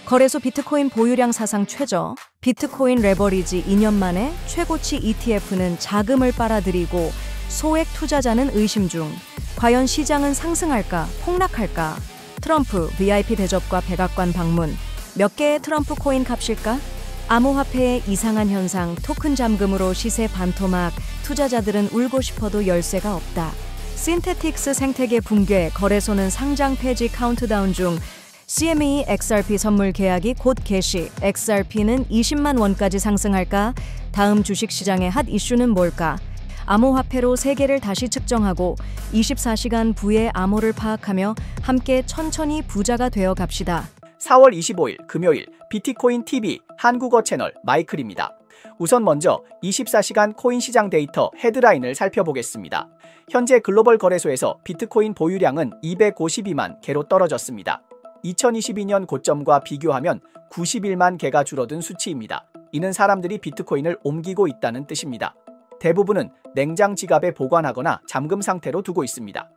거래소 비트코인 보유량 사상 최저, 비트코인 레버리지 2년 만에 최고치 ETF는 자금을 빨아들이고 소액 투자자는 의심 중. 과연 시장은 상승할까, 폭락할까? 트럼프 VIP 대접과 백악관 방문, 몇 개의 트럼프 코인 값일까? 암호화폐의 이상한 현상, 토큰 잠금으로 시세 반토막, 투자자들은 울고 싶어도 열쇠가 없다. 신테틱스 생태계 붕괴, 거래소는 상장 폐지 카운트다운 중. CME XRP 선물 계약이 곧 개시, XRP는 20만 원까지 상승할까? 다음 주식시장의 핫 이슈는 뭘까? 암호화폐로 세계를 다시 측정하고 24시간 부의 암호를 파악하며 함께 천천히 부자가 되어 갑시다. 4월 25일 금요일 비트코인 TV 한국어 채널 마이클입니다. 우선 먼저 24시간 코인 시장 데이터 헤드라인을 살펴보겠습니다. 현재 글로벌 거래소에서 비트코인 보유량은 252만 개로 떨어졌습니다. 2022년 고점과 비교하면 91만 개가 줄어든 수치입니다. 이는 사람들이 비트코인을 옮기고 있다는 뜻입니다. 대부분은 냉장 지갑에 보관하거나 잠금 상태로 두고 있습니다.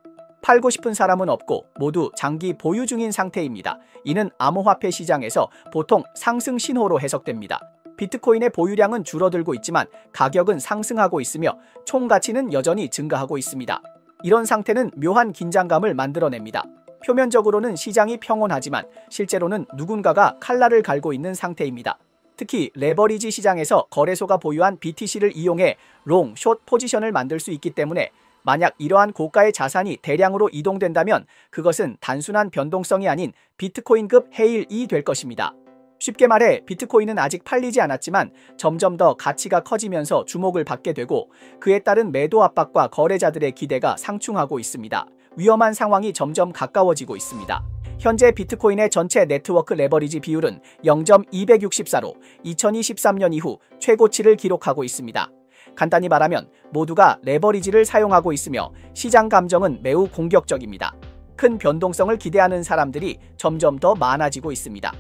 팔고 싶은 사람은 없고 모두 장기 보유 중인 상태입니다. 이는 암호화폐 시장에서 보통 상승 신호로 해석됩니다. 비트코인의 보유량은 줄어들고 있지만 가격은 상승하고 있으며 총 가치는 여전히 증가하고 있습니다. 이런 상태는 묘한 긴장감을 만들어냅니다. 표면적으로는 시장이 평온하지만 실제로는 누군가가 칼날을 갈고 있는 상태입니다. 특히 레버리지 시장에서 거래소가 보유한 BTC를 이용해 롱, 숏 포지션을 만들 수 있기 때문에 만약 이러한 고가의 자산이 대량으로 이동된다면 그것은 단순한 변동성이 아닌 비트코인급 해일이 될 것입니다. 쉽게 말해 비트코인은 아직 팔리지 않았지만 점점 더 가치가 커지면서 주목을 받게 되고 그에 따른 매도 압박과 거래자들의 기대가 상충하고 있습니다. 위험한 상황이 점점 가까워지고 있습니다. 현재 비트코인의 전체 네트워크 레버리지 비율은 0.264로 2023년 이후 최고치를 기록하고 있습니다. 간단히 말하면 모두가 레버리지를 사용하고 있으며 시장 감정은 매우 공격적입니다. 큰 변동성을 기대하는 사람들이 점점 더 많아지고 있습니다.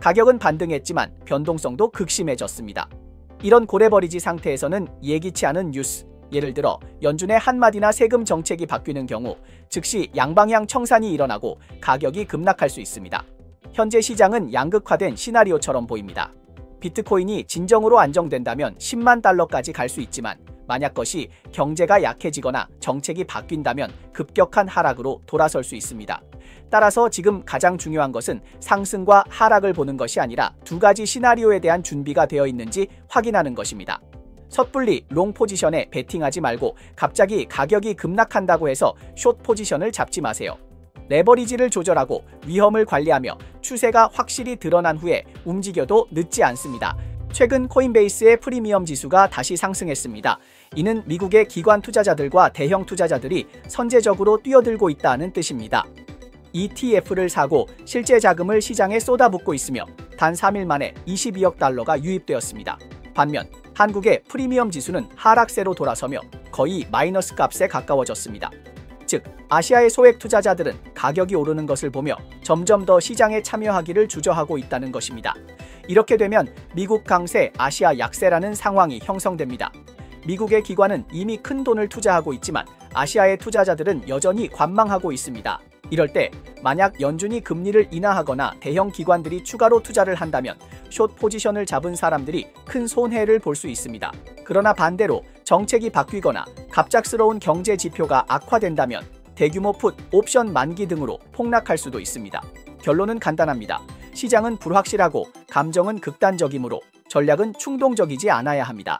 가격은 반등했지만 변동성도 극심해졌습니다. 이런 고레버리지 상태에서는 예기치 않은 뉴스, 예를 들어 연준의 한마디나 세금 정책이 바뀌는 경우 즉시 양방향 청산이 일어나고 가격이 급락할 수 있습니다. 현재 시장은 양극화된 시나리오처럼 보입니다. 비트코인이 진정으로 안정된다면 10만 달러까지 갈 수 있지만 만약 것이 경제가 약해지거나 정책이 바뀐다면 급격한 하락으로 돌아설 수 있습니다. 따라서 지금 가장 중요한 것은 상승과 하락을 보는 것이 아니라 두 가지 시나리오에 대한 준비가 되어 있는지 확인하는 것입니다. 섣불리 롱 포지션에 베팅하지 말고 갑자기 가격이 급락한다고 해서 숏 포지션을 잡지 마세요. 레버리지를 조절하고 위험을 관리하며 추세가 확실히 드러난 후에 움직여도 늦지 않습니다. 최근 코인베이스의 프리미엄 지수가 다시 상승했습니다. 이는 미국의 기관 투자자들과 대형 투자자들이 선제적으로 뛰어들고 있다는 뜻입니다. ETF를 사고 실제 자금을 시장에 쏟아붓고 있으며 단 3일 만에 22억 달러가 유입되었습니다. 반면 한국의 프리미엄 지수는 하락세로 돌아서며 거의 마이너스 값에 가까워졌습니다. 즉, 아시아의 소액 투자자들은 가격이 오르는 것을 보며 점점 더 시장에 참여하기를 주저하고 있다는 것입니다. 이렇게 되면 미국 강세, 아시아 약세라는 상황이 형성됩니다. 미국의 기관은 이미 큰 돈을 투자하고 있지만 아시아의 투자자들은 여전히 관망하고 있습니다. 이럴 때 만약 연준이 금리를 인하하거나 대형 기관들이 추가로 투자를 한다면 숏 포지션을 잡은 사람들이 큰 손해를 볼 수 있습니다. 그러나 반대로 정책이 바뀌거나 갑작스러운 경제 지표가 악화된다면 대규모 풋, 옵션 만기 등으로 폭락할 수도 있습니다. 결론은 간단합니다. 시장은 불확실하고 감정은 극단적이므로 전략은 충동적이지 않아야 합니다.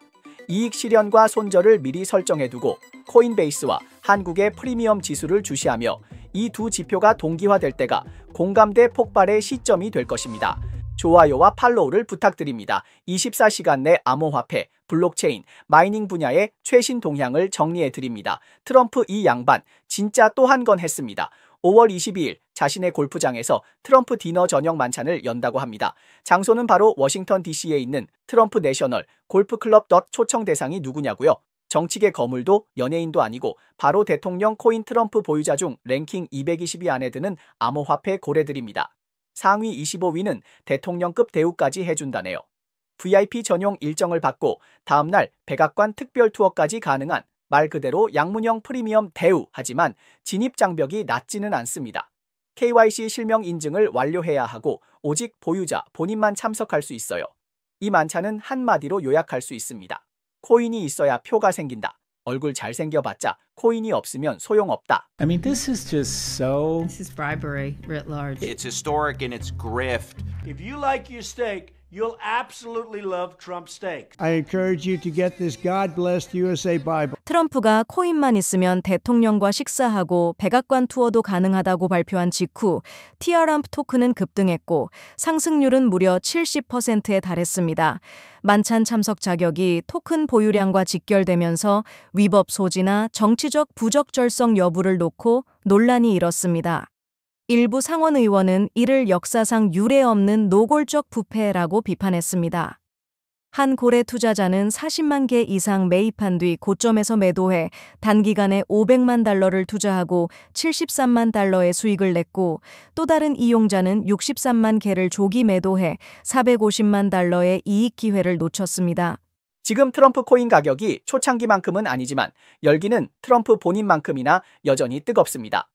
이익 실현과 손절을 미리 설정해두고 코인베이스와 한국의 프리미엄 지수를 주시하며 이 두 지표가 동기화될 때가 공감대 폭발의 시점이 될 것입니다. 좋아요와 팔로우를 부탁드립니다. 24시간 내 암호화폐, 블록체인, 마이닝 분야의 최신 동향을 정리해드립니다. 트럼프 이 양반 진짜 또 한 건 했습니다. 5월 22일 자신의 골프장에서 트럼프 디너 저녁 만찬을 연다고 합니다. 장소는 바로 워싱턴 DC에 있는 트럼프 내셔널 골프클럽. 초청 대상이 누구냐고요? 정치계 거물도 연예인도 아니고 바로 대통령 코인 트럼프 보유자 중 랭킹 220위 안에 드는 암호화폐 고래들입니다. 상위 25위는 대통령급 대우까지 해준다네요. VIP 전용 일정을 받고 다음날 백악관 특별 투어까지 가능한 말 그대로 양문형 프리미엄 대우. 하지만 진입 장벽이 낮지는 않습니다. KYC 실명 인증을 완료해야 하고 오직 보유자 본인만 참석할 수 있어요. 이 만찬은 한마디로 요약할 수 있습니다. 코인이 있어야 표가 생긴다. 얼굴 잘생겨봤자 코인이 없으면 소용없다. I mean, this is just so... This is bribery writ large. It's historic and it's grift. If you like your steak, you'll absolutely love Trump steak. I encourage you to get this God Bless USA Bible. 트럼프가 코인만 있으면 대통령과 식사하고 백악관 투어도 가능하다고 발표한 직후 티아람프 토큰은 급등했고 상승률은 무려 70%에 달했습니다. 만찬 참석 자격이 토큰 보유량과 직결되면서 위법 소지나 정치적 부적절성 여부를 놓고 논란이 일었습니다. 일부 상원 의원은 이를 역사상 유례 없는 노골적 부패라고 비판했습니다. 한 고래 투자자는 40만 개 이상 매입한 뒤 고점에서 매도해 단기간에 $500만 투자하고 $73만 수익을 냈고 또 다른 이용자는 63만 개를 조기 매도해 $450만 이익 기회를 놓쳤습니다. 지금 트럼프 코인 가격이 초창기만큼은 아니지만 열기는 트럼프 본인만큼이나 여전히 뜨겁습니다.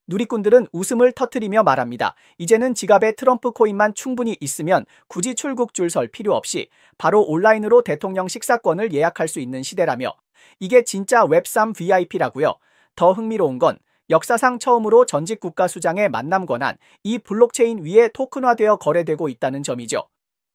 누리꾼들은 웃음을 터뜨리며 말합니다. 이제는 지갑에 트럼프 코인만 충분히 있으면 굳이 출국 줄 설 필요 없이 바로 온라인으로 대통령 식사권을 예약할 수 있는 시대라며 이게 진짜 웹3 VIP라고요. 더 흥미로운 건 역사상 처음으로 전직 국가 수장의 만남 권한 이 블록체인 위에 토큰화되어 거래되고 있다는 점이죠.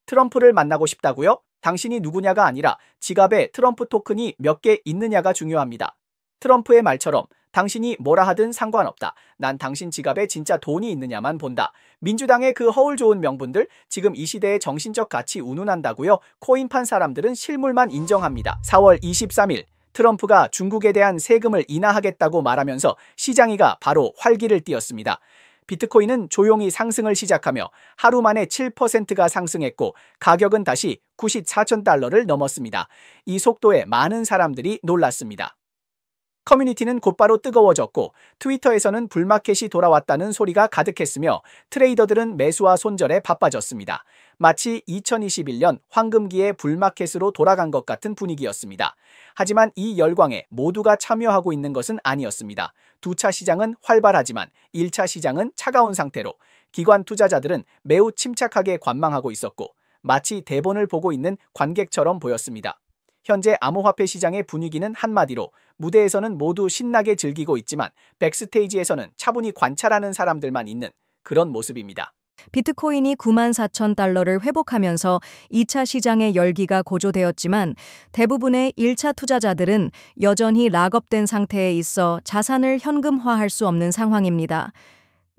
트럼프를 만나고 싶다고요? 당신이 누구냐가 아니라 지갑에 트럼프 토큰이 몇 개 있느냐가 중요합니다. 트럼프의 말처럼 당신이 뭐라 하든 상관없다. 난 당신 지갑에 진짜 돈이 있느냐만 본다. 민주당의 그 허울 좋은 명분들 지금 이 시대의 정신적 가치 운운한다고요? 코인 판 사람들은 실물만 인정합니다. 4월 23일 트럼프가 중국에 대한 세금을 인하하겠다고 말하면서 시장이가 바로 활기를 띠었습니다. 비트코인은 조용히 상승을 시작하며 하루 만에 7%가 상승했고 가격은 다시 94,000달러를 넘었습니다. 이 속도에 많은 사람들이 놀랐습니다. 커뮤니티는 곧바로 뜨거워졌고 트위터에서는 불마켓이 돌아왔다는 소리가 가득했으며 트레이더들은 매수와 손절에 바빠졌습니다. 마치 2021년 황금기의 불마켓으로 돌아간 것 같은 분위기였습니다. 하지만 이 열광에 모두가 참여하고 있는 것은 아니었습니다. 2차 시장은 활발하지만 1차 시장은 차가운 상태로 기관 투자자들은 매우 침착하게 관망하고 있었고 마치 대본을 보고 있는 관객처럼 보였습니다. 현재 암호화폐 시장의 분위기는 한마디로 무대에서는 모두 신나게 즐기고 있지만 백스테이지에서는 차분히 관찰하는 사람들만 있는 그런 모습입니다. 비트코인이 94,000달러를 회복하면서 2차 시장의 열기가 고조되었지만 대부분의 1차 투자자들은 여전히 락업된 상태에 있어 자산을 현금화할 수 없는 상황입니다.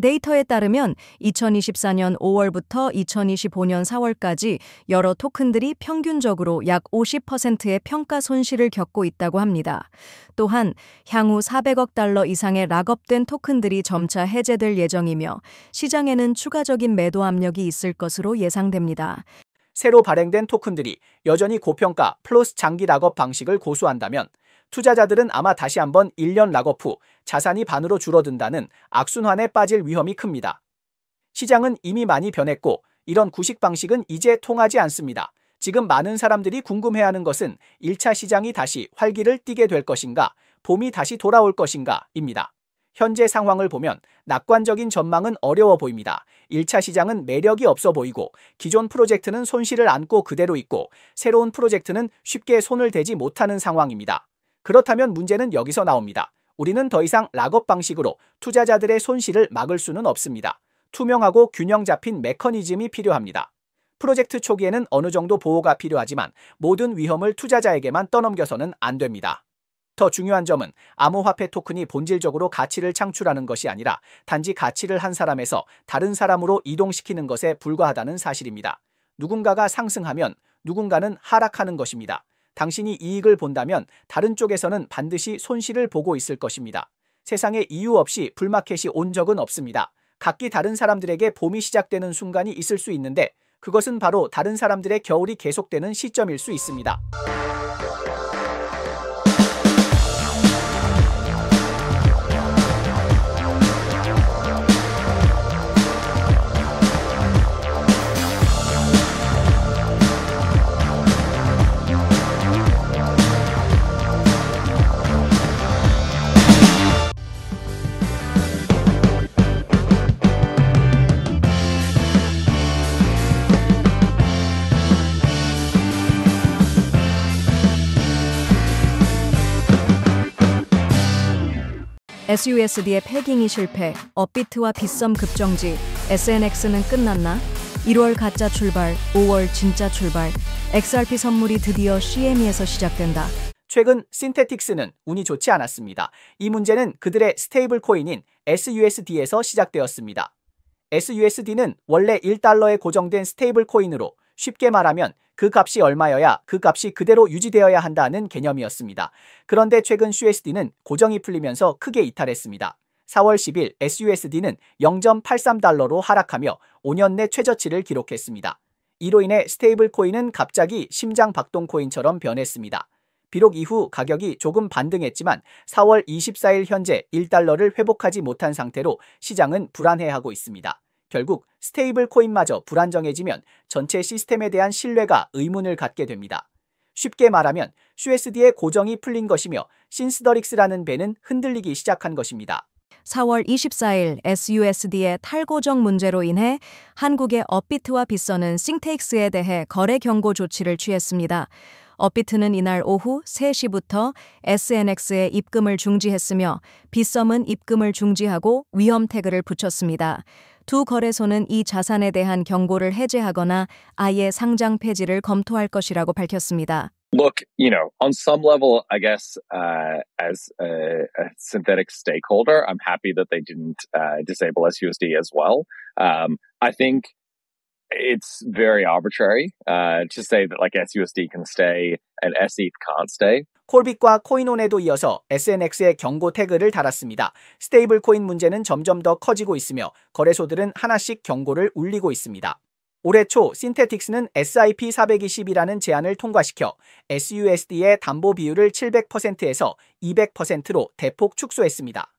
데이터에 따르면 2024년 5월부터 2025년 4월까지 여러 토큰들이 평균적으로 약 50%의 평가 손실을 겪고 있다고 합니다. 또한 향후 400억 달러 이상의 락업된 토큰들이 점차 해제될 예정이며 시장에는 추가적인 매도 압력이 있을 것으로 예상됩니다. 새로 발행된 토큰들이 여전히 고평가 플러스 장기 락업 방식을 고수한다면 투자자들은 아마 다시 한번 1년 락업 후 자산이 반으로 줄어든다는 악순환에 빠질 위험이 큽니다. 시장은 이미 많이 변했고 이런 구식 방식은 이제 통하지 않습니다. 지금 많은 사람들이 궁금해하는 것은 1차 시장이 다시 활기를 띠게 될 것인가, 봄이 다시 돌아올 것인가 입니다. 현재 상황을 보면 낙관적인 전망은 어려워 보입니다. 1차 시장은 매력이 없어 보이고 기존 프로젝트는 손실을 안고 그대로 있고 새로운 프로젝트는 쉽게 손을 대지 못하는 상황입니다. 그렇다면 문제는 여기서 나옵니다. 우리는 더 이상 락업 방식으로 투자자들의 손실을 막을 수는 없습니다. 투명하고 균형 잡힌 메커니즘이 필요합니다. 프로젝트 초기에는 어느 정도 보호가 필요하지만 모든 위험을 투자자에게만 떠넘겨서는 안 됩니다. 더 중요한 점은 암호화폐 토큰이 본질적으로 가치를 창출하는 것이 아니라 단지 가치를 한 사람에서 다른 사람으로 이동시키는 것에 불과하다는 사실입니다. 누군가가 상승하면 누군가는 하락하는 것입니다. 당신이 이익을 본다면 다른 쪽에서는 반드시 손실을 보고 있을 것입니다. 세상에 이유 없이 불마켓이 온 적은 없습니다. 각기 다른 사람들에게 봄이 시작되는 순간이 있을 수 있는데 그것은 바로 다른 사람들의 겨울이 계속되는 시점일 수 있습니다. SUSD의 패깅이 실패, 업비트와 빗썸 급정지, SNX는 끝났나? 1월 가짜 출발, 5월 진짜 출발, XRP 선물이 드디어 CME에서 시작된다. 최근 신테틱스는 운이 좋지 않았습니다. 이 문제는 그들의 스테이블 코인인 SUSD에서 시작되었습니다. SUSD는 원래 1달러에 고정된 스테이블 코인으로 쉽게 말하면 그 값이 얼마여야 그 값이 그대로 유지되어야 한다는 개념이었습니다. 그런데 최근 USD는 고정이 풀리면서 크게 이탈했습니다. 4월 10일 SUSD는 0.83달러로 하락하며 5년 내 최저치를 기록했습니다. 이로 인해 스테이블 코인은 갑자기 심장 박동 코인처럼 변했습니다. 비록 이후 가격이 조금 반등했지만 4월 24일 현재 1달러를 회복하지 못한 상태로 시장은 불안해하고 있습니다. 결국 스테이블 코인마저 불안정해지면 전체 시스템에 대한 신뢰가 의문을 갖게 됩니다. 쉽게 말하면 USD의 고정이 풀린 것이며 신스더릭스라는 배는 흔들리기 시작한 것입니다. 4월 24일 SUSD의 탈고정 문제로 인해 한국의 업비트와 빗썸은 싱테익스에 대해 거래 경고 조치를 취했습니다. 업비트는 이날 오후 3시부터 SNX에 입금을 중지했으며 빗썸은 입금을 중지하고 위험 태그를 붙였습니다. 두 거래소는 이 자산에 대한 경고를 해제하거나 아예 상장 폐지를 검토할 것이라고 밝혔습니다. Look, on some level, I guess, as a synthetic stakeholder, I'm happy that they didn't disable SUSD as well. I think it's very arbitrary to say that like SUSD can stay and SETH can't stay. 콜빗과 코인온에도 이어서 SNX에 경고 태그를 달았습니다. 스테이블 코인 문제는 점점 더 커지고 있으며 거래소들은 하나씩 경고를 울리고 있습니다. 올해 초 신테틱스는 SIP 420이라는 제안을 통과시켜 SUSD의 담보 비율을 700%에서 200%로 대폭 축소했습니다.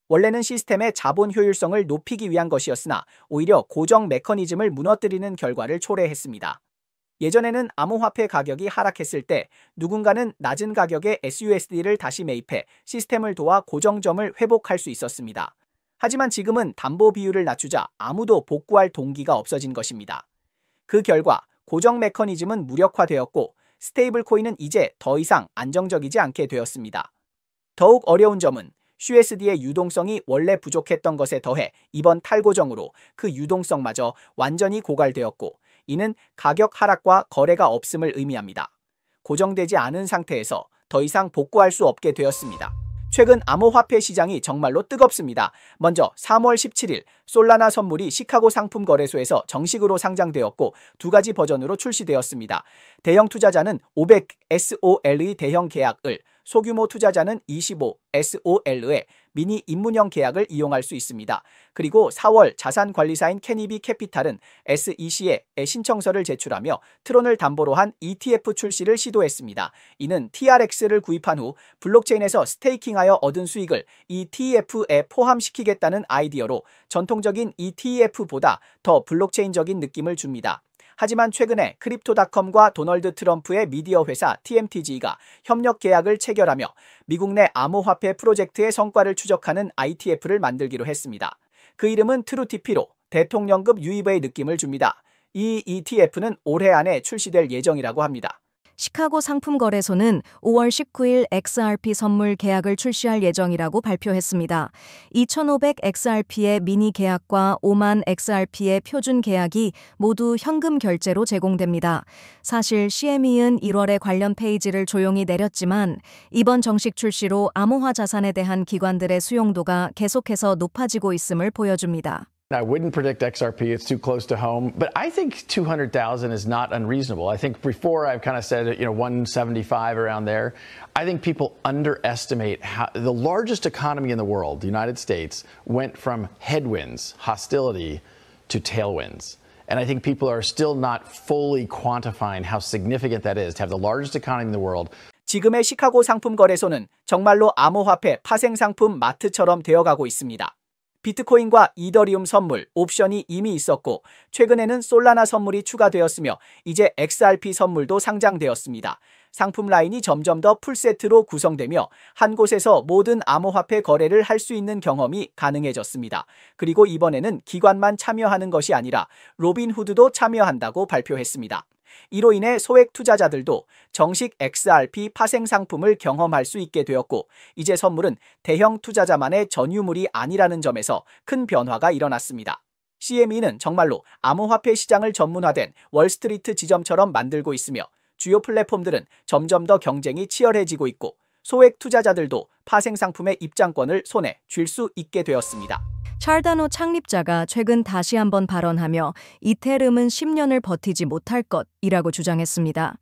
원래는 시스템의 자본 효율성을 높이기 위한 것이었으나 오히려 고정 메커니즘을 무너뜨리는 결과를 초래했습니다. 예전에는 암호화폐 가격이 하락했을 때 누군가는 낮은 가격의 SUSD를 다시 매입해 시스템을 도와 고정점을 회복할 수 있었습니다. 하지만 지금은 담보 비율을 낮추자 아무도 복구할 동기가 없어진 것입니다. 그 결과 고정 메커니즘은 무력화되었고 스테이블 코인은 이제 더 이상 안정적이지 않게 되었습니다. 더욱 어려운 점은 USD의 유동성이 원래 부족했던 것에 더해 이번 탈고정으로 그 유동성마저 완전히 고갈되었고 이는 가격 하락과 거래가 없음을 의미합니다. 고정되지 않은 상태에서 더 이상 복구할 수 없게 되었습니다. 최근 암호화폐 시장이 정말로 뜨겁습니다. 먼저 3월 17일 솔라나 선물이 시카고 상품거래소에서 정식으로 상장되었고 두 가지 버전으로 출시되었습니다. 대형 투자자는 500 SOL의 대형 계약을, 소규모 투자자는 25 SOL의 미니 입문형 계약을 이용할 수 있습니다. 그리고 4월 자산관리사인 캐니비 캐피탈은 SEC에 신청서를 제출하며 트론을 담보로 한 ETF 출시를 시도했습니다. 이는 TRX를 구입한 후 블록체인에서 스테이킹하여 얻은 수익을 ETF에 포함시키겠다는 아이디어로 전통적인 ETF보다 더 블록체인적인 느낌을 줍니다. 하지만 최근에 크립토닷컴과 도널드 트럼프의 미디어 회사 TMTG가 협력 계약을 체결하며 미국 내 암호화폐 프로젝트의 성과를 추적하는 ITF를 만들기로 했습니다. 그 이름은 트루티피로 대통령급 유입의 느낌을 줍니다. 이 ETF는 올해 안에 출시될 예정이라고 합니다. 시카고 상품거래소는 5월 19일 XRP 선물 계약을 출시할 예정이라고 발표했습니다. 2,500 XRP의 미니 계약과 5만 XRP의 표준 계약이 모두 현금 결제로 제공됩니다. 사실 CME는 1월에 관련 페이지를 조용히 내렸지만 이번 정식 출시로 암호화 자산에 대한 기관들의 수용도가 계속해서 높아지고 있음을 보여줍니다. I wouldn't predict XRP. It's too close to home. But I think 200,000 is not unreasonable. I think before I've kind of said, 175 around there. I think people underestimate how the largest economy in the world, the United States, went from headwinds, hostility, to tailwinds. And I think people are still not fully quantifying how significant that is to have the largest economy in the world. 지금의 시카고 상품거래소는 정말로 암호화폐 파생상품 마트처럼 되어가고 있습니다. 비트코인과 이더리움 선물, 옵션이 이미 있었고 최근에는 솔라나 선물이 추가되었으며 이제 XRP 선물도 상장되었습니다. 상품 라인이 점점 더 풀세트로 구성되며 한 곳에서 모든 암호화폐 거래를 할 수 있는 경험이 가능해졌습니다. 그리고 이번에는 기관만 참여하는 것이 아니라 로빈후드도 참여한다고 발표했습니다. 이로 인해 소액 투자자들도 정식 XRP 파생 상품을 경험할 수 있게 되었고, 이제 선물은 대형 투자자만의 전유물이 아니라는 점에서 큰 변화가 일어났습니다. CME는 정말로 암호화폐 시장을 전문화된 월스트리트 지점처럼 만들고 있으며, 주요 플랫폼들은 점점 더 경쟁이 치열해지고 있고, 소액 투자자들도 파생 상품의 입장권을 손에 쥘 수 있게 되었습니다. 찰다노 창립자가 최근 다시 한번 발언하며 이테름은 10년을 버티지 못할 것이라고 주장했습니다.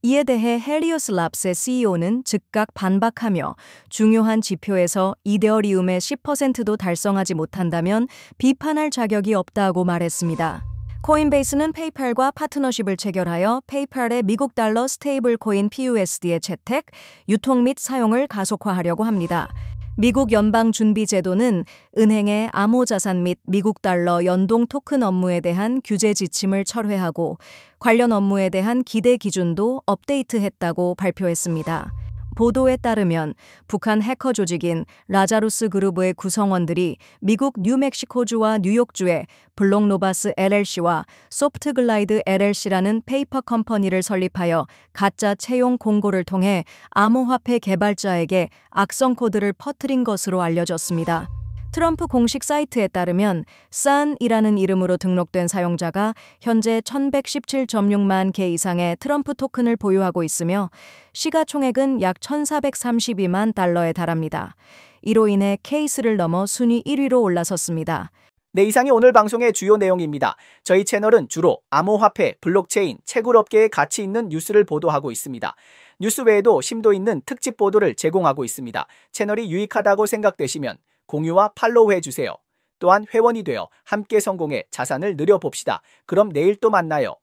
이에 대해 헬리오스 랍스의 CEO는 즉각 반박하며 중요한 지표에서 이데어리움의 10%도 달성하지 못한다면 비판할 자격이 없다고 말했습니다. 코인베이스는 페이팔과 파트너십을 체결하여 페이팔의 미국 달러 스테이블 코인 PUSD의 채택, 유통 및 사용을 가속화하려고 합니다. 미국 연방준비제도는 은행의 암호자산 및 미국 달러 연동 토큰 업무에 대한 규제 지침을 철회하고 관련 업무에 대한 기대 기준도 업데이트했다고 발표했습니다. 보도에 따르면 북한 해커 조직인 라자루스 그룹의 구성원들이 미국 뉴멕시코주와 뉴욕주의 블록노바스 LLC와 소프트글라이드 LLC라는 페이퍼 컴퍼니를 설립하여 가짜 채용 공고를 통해 암호화폐 개발자에게 악성 코드를 퍼뜨린 것으로 알려졌습니다. 트럼프 공식 사이트에 따르면 SAN이라는 이름으로 등록된 사용자가 현재 1117.6만 개 이상의 트럼프 토큰을 보유하고 있으며 시가총액은 약 1432만 달러에 달합니다. 이로 인해 케이스를 넘어 순위 1위로 올라섰습니다. 네, 이상이 오늘 방송의 주요 내용입니다. 저희 채널은 주로 암호화폐, 블록체인, 채굴업계에 가치 있는 뉴스를 보도하고 있습니다. 뉴스 외에도 심도 있는 특집 보도를 제공하고 있습니다. 채널이 유익하다고 생각되시면 공유와 팔로우 해주세요. 또한 회원이 되어 함께 성공해 자산을 늘려봅시다. 그럼 내일 또 만나요.